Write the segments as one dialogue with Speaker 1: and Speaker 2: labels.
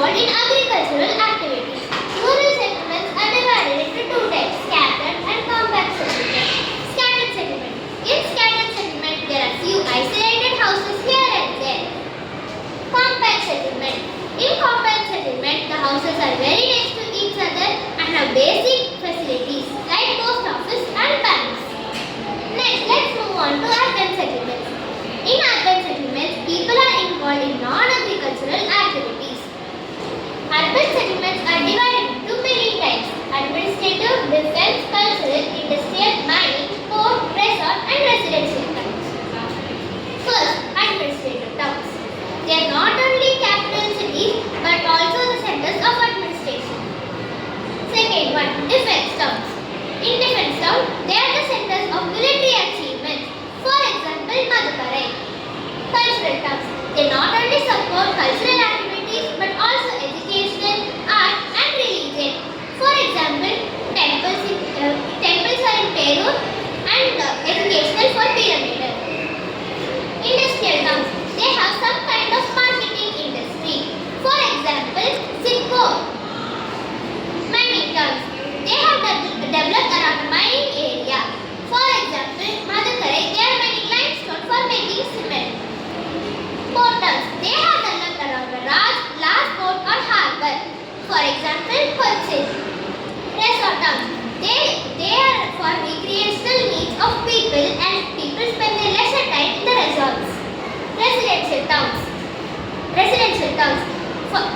Speaker 1: involved in agricultural activities. Rural settlements are divided into two types, scattered and compact settlements. Scattered settlement. In scattered settlement, there are few isolated houses here and there. Compact settlement. In compact settlement, the houses are very next to each other and have basic facilities like post office and banks. Next, let's move on to urban settlements. In urban settlements, people are involved in non-agricultural activities. Urban settlements are divided into many types: administrative, defense, cultural, industrial, mining, port, resort and residential towns. First, administrative towns. They are not only capital cities but also the centers of administration. Second one, defense towns. In defense towns, they are the centers of military achievements. For example, Madurai. Cultural towns. They not only support cultural activities but also educational, art and religion. For example, temples are in Perur and educational for Pyramidal. Industrial towns. They have some kind of marketing industry. For example, Sipco. Mining towns. They have developed around the mining area. For example, Madurai, they are mining limestone for making cement. Port towns. They have developed around the large port or harbour. For example, Cochin. Resort towns. They are for recreational needs of people and people spend their leisure time in the resorts. Residential towns.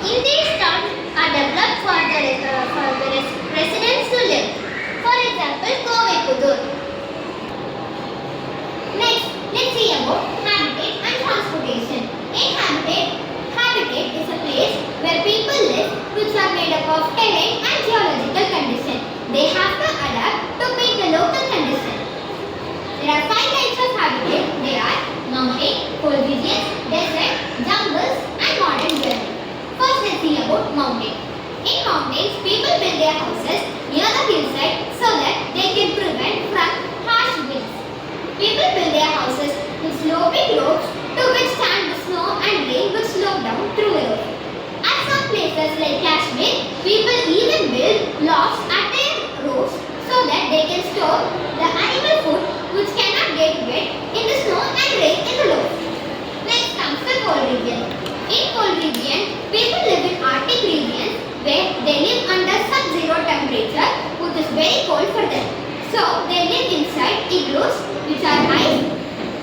Speaker 1: In these towns are developed for the residents to live. For example, Kovaipudur. Next, let's see about habitat and transportation. In habitat is a place where people live which are made up of terrain and geological conditions. They have to adapt to meet the local conditions. There are 5 types of habitat. They are mountain, cold regions, desert, jungles and modern journey. First, let's see about mountain. In mountains, people build their houses near the hillside so that they can prevent from harsh winds. People build their houses with sloping roofs to withstand the snow and rain which slope down through the roof. At some places like Kashmir, people even build lofts at their roofs so that they can store the animal food which cannot get wet in the snow and rain in the loft. Next comes the cold region. In cold region, people live in Arctic regions where they live under sub-zero temperature which is very cold for them. So they live inside igloos which are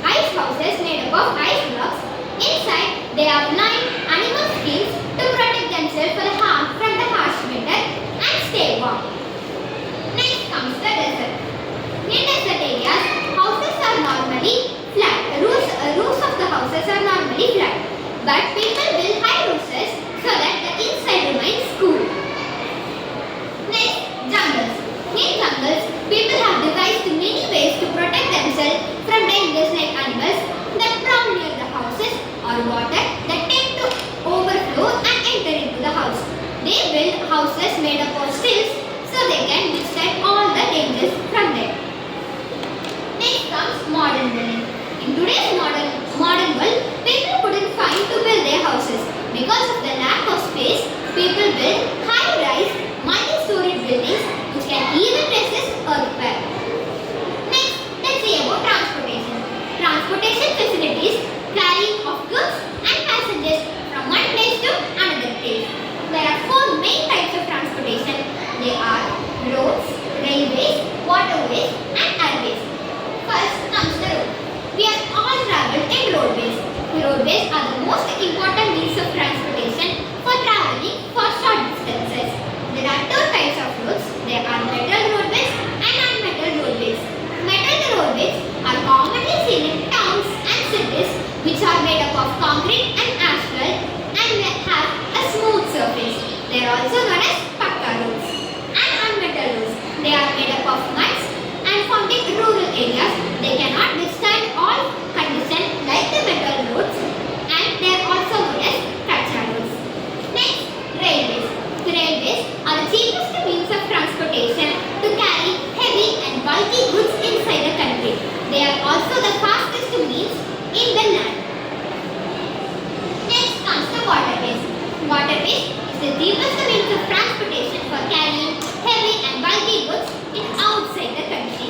Speaker 1: ice houses made up of ice blocks. Inside they have lined animal skins to protect themselves from the harsh winter and stay warm. Next comes the desert. In desert areas, houses are normally flat. Roofs of the houses are normally flat. But people build high roofs so that the inside remains cool. Next, jungles. In jungles, people have devised many ways to protect themselves from dangers like animals that prowl near the houses or water that tend to overflow and enter into the house. They build houses made up of stilts so they can withstand all the dangers from there. Next comes modern building. In today's modern world, people couldn't find to build their houses. Because of the lack of space, people build high-rise, multi-storied buildings which can even resist earthquake. Next, let's see about transportation. Transportation facilities carrying of goods and passengers from one place to another place. There are 4 main types of transportation. They are roads, railways, waterways and airways. First comes the road. We have all travelled in roadways. Roadways are the most important means of transportation for travelling for short distances. There are 2 types of roads. There are metal roadways and non-metal roadways. Metal roadways are commonly seen in towns and cities which are made up of concrete and asphalt and have a smooth surface. They are also known as pakka roads. And non-metal roads. They are made up of muds and found in rural areas. They cannot withstand all conditions like the metal roads and they are also known as kacha roads. Next, railways. The railways are the cheapest means of transportation to carry heavy and bulky goods inside the country. They are also the fastest means in the land. Next comes the waterways. Waterways is City is the means of transportation for carrying heavy and bulky goods in outside the country.